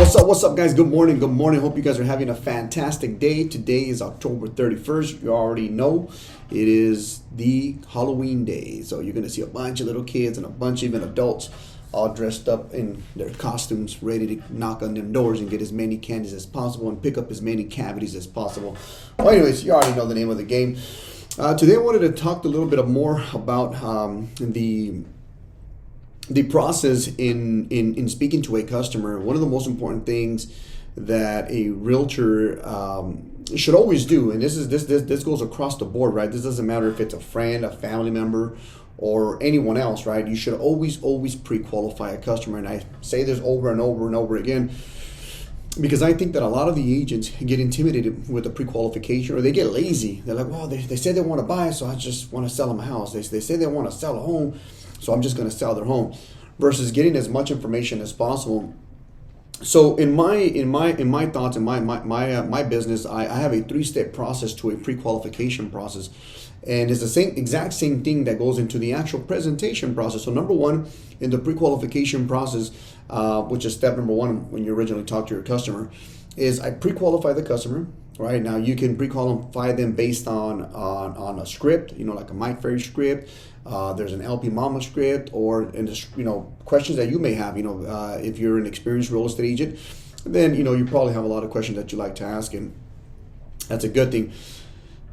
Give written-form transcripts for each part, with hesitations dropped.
What's up, guys? Good morning. Good morning. Hope you guys are having a fantastic day. Today is October 31st. You already know it is the Halloween day. So you're going to see a bunch of little kids and a bunch of even adults all dressed up in their costumes, ready to knock on them doors and get as many candies as possible and pick up as many cavities as possible. Well, anyways, you already know the name of the game. Today I wanted to talk a little bit more about the process in speaking to a customer. One of the most important things that a realtor should always do, and this goes across the board, right? This doesn't matter if it's a friend, a family member, or anyone else, right? You should always pre-qualify a customer. And I say this over and over and over again because I think that a lot of the agents get intimidated with the pre-qualification, or they get lazy. They're like, well, they say they want to buy, so I just want to sell them a house. They say they want to sell a home, so I'm just going to sell their home, versus getting as much information as possible. So in my thoughts, in my business, I have a 3-step process to a pre-qualification process, and it's the exact same thing that goes into the actual presentation process. So number one, in the pre-qualification process, which is step number one when you originally talk to your customer, is I pre-qualify the customer. Right now, you can pre-qualify them based on a script, like a Mike Ferry script. There's an LP Mama script, or questions that you may have. If you're an experienced real estate agent, then you probably have a lot of questions that you like to ask, and that's a good thing.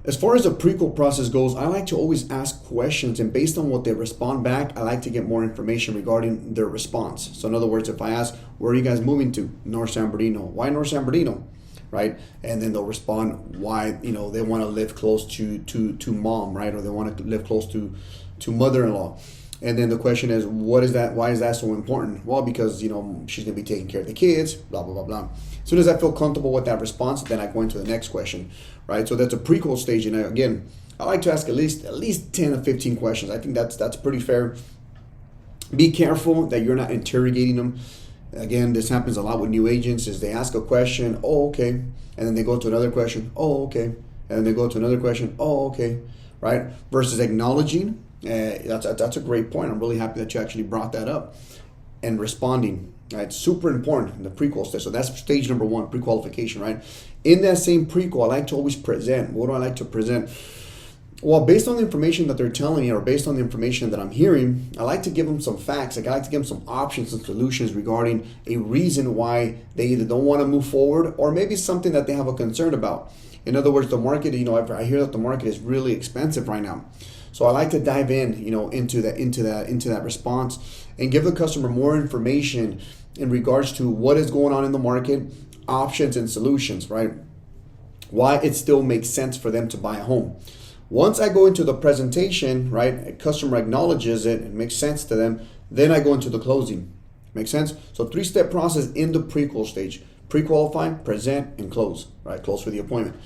As far as the pre-qual process goes, I like to always ask questions, and based on what they respond back, I like to get more information regarding their response. So in other words, if I ask, where are you guys moving to? North San Bernardino. Why North San Bernardino? Right? And then they'll respond why, they want to live close to mom, right? Or they want to live close to mother-in-law. And then the question is, what is that? Why is that so important? Well, because, she's going to be taking care of the kids, blah, blah, blah, blah. As soon as I feel comfortable with that response, then I go into the next question, right? So that's a pre-qual stage. And again, I like to ask at least 10 or 15 questions. I think that's pretty fair. Be careful that you're not interrogating them. Again, this happens a lot with new agents, is they ask a question, oh, okay. And then they go to another question, oh, okay. And then they go to another question, oh, okay. Right? Versus acknowledging, that's a great point. I'm really happy that you actually brought that up. And responding, right? Super important in the pre-qual stage. So that's stage number one, pre-qualification, right? In that same pre-qual, I like to always present. What do I like to present? Well, based on the information that they're telling me, or based on the information that I'm hearing, I like to give them some facts. I like to give them some options and solutions regarding a reason why they either don't want to move forward, or maybe something that they have a concern about. In other words, the market, I hear that the market is really expensive right now. So I like to dive in, into that response, and give the customer more information in regards to what is going on in the market, options and solutions, right? Why it still makes sense for them to buy a home. Once I go into the presentation, right, a customer acknowledges it, it makes sense to them, then I go into the closing. Make sense? So 3-step process in the pre-qual stage. Pre-qualify, present, and close, right? Close for the appointment.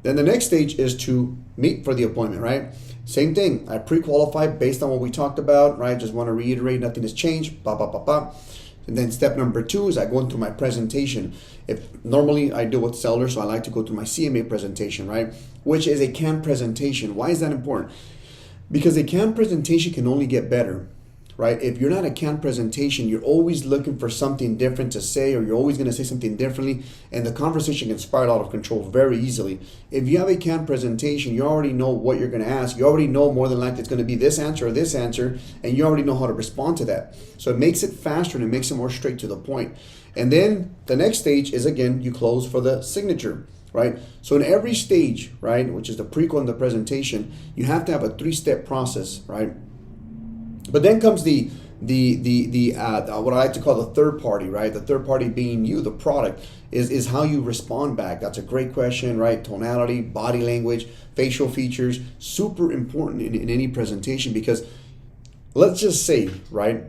Then the next stage is to meet for the appointment, right? Same thing. I pre-qualify based on what we talked about, right? Just want to reiterate, nothing has changed, blah, blah, blah, blah. And then step number 2 is I go into my presentation. If normally I deal with sellers, so I like to go through my CMA presentation, right? Which is a CAM presentation. Why is that important? Because a CAM presentation can only get better, right? If you're not a CAM presentation, you're always looking for something different to say, or you're always going to say something differently, and the conversation can spiral out of control very easily. If you have a CAM presentation, you already know what you're going to ask. You already know more than likely it's going to be this answer or this answer, and you already know how to respond to that. So it makes it faster, and it makes it more straight to the point. And then the next stage is, again, you close for the signature, right? So in every stage, right, which is the pre-qual and the presentation, you have to have a 3-step process, right? But then comes the what I like to call the third party, right? The third party being you, the product, is how you respond back. That's a great question, right? Tonality, body language, facial features, super important in any presentation, because let's just say, right,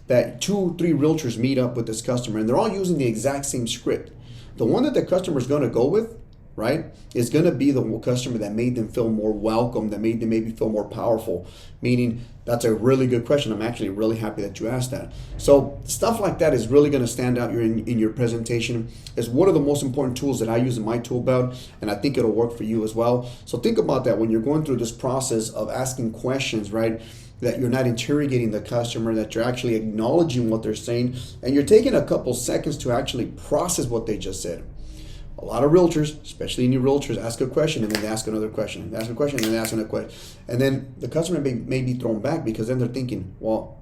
that 2-3 realtors meet up with this customer and they're all using the exact same script. The one that the customer is going to go with, right, is going to be the customer that made them feel more welcome, that made them maybe feel more powerful. Meaning, that's a really good question. I'm actually really happy that you asked that. So stuff like that is really going to stand out in your presentation. It's one of the most important tools that I use in my tool belt, and I think it'll work for you as well. So think about that when you're going through this process of asking questions, right? that you're not interrogating the customer, that you're actually acknowledging what they're saying, and you're taking a couple seconds to actually process what they just said. A lot of realtors, especially new realtors, ask a question and then they ask another question, ask a question and then they ask another question. And then the customer may be thrown back because then they're thinking, well,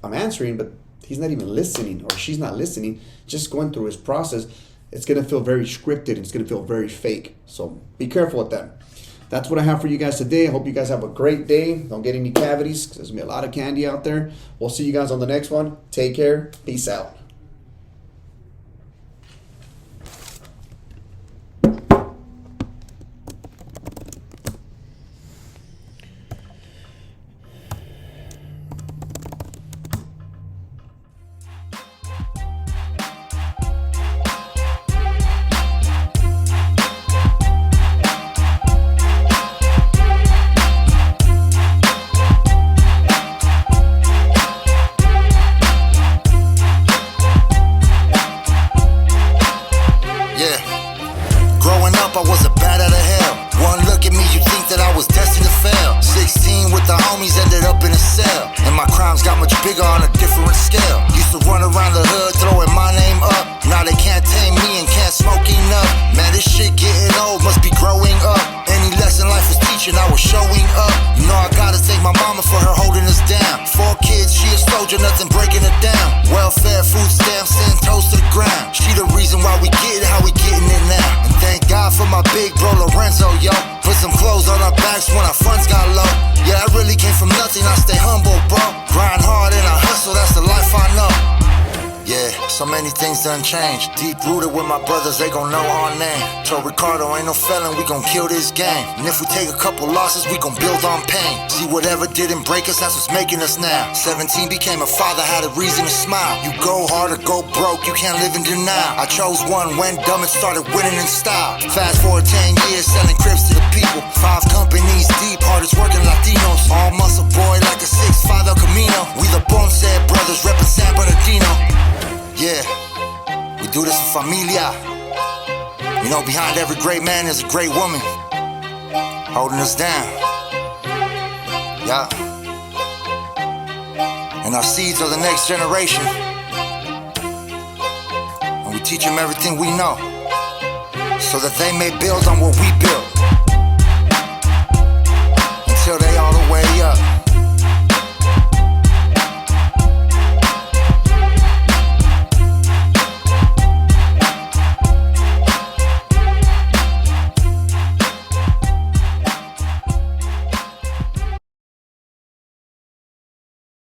I'm answering, but he's not even listening or she's not listening, just going through his process. It's going to feel very scripted. It's going to feel very fake. So be careful with that. That's what I have for you guys today. I hope you guys have a great day. Don't get any cavities because there's going to be a lot of candy out there. We'll see you guys on the next one. Take care. Peace out. I was a bat out of hell. One look at me, you think that I was destined to fail. 16 with the homies, ended up in a cell. And my crimes got much bigger on a different scale. Used to run around the hood, throwing my name up. Now they can't tame me and can't smoke enough. Man, this shit getting old, must be growing up. Any lesson life was teaching, I was showing up. You know I gotta thank my mama for her holding us down. 4 kids, she a soldier, nothing breaking her down. Welfare, food stamps, and toast to the ground. She the reason why we get it, how we getting it now. And thank God for my big bro Lorenzo, yo. Put some clothes on our backs when our funds got low. Yeah, I really came from nothing, I stay humble, bro. Grind hard and I hustle, that's the life I know. Yeah, so many things done changed. Deep rooted with my brothers, they gon' know our name. Told Ricardo, ain't no felon, we gon' kill this game. And if we take a couple losses, we gon' build on pain. See, whatever didn't break us, that's what's making us now. 17 became a father, had a reason to smile. You go hard or go broke, you can't live in denial. I chose one, went dumb and started winning in style. Fast forward 10 years, selling cribs to the people. 5 companies deep, hardest working Latinos. All muscle boy like a 6'5" El Camino. We the Ponce brothers, reppin' San Bernardino. Yeah, we do this for familia. You know, behind every great man is a great woman holding us down. Yeah. And our seeds are the next generation. And we teach them everything we know so that they may build on what we built.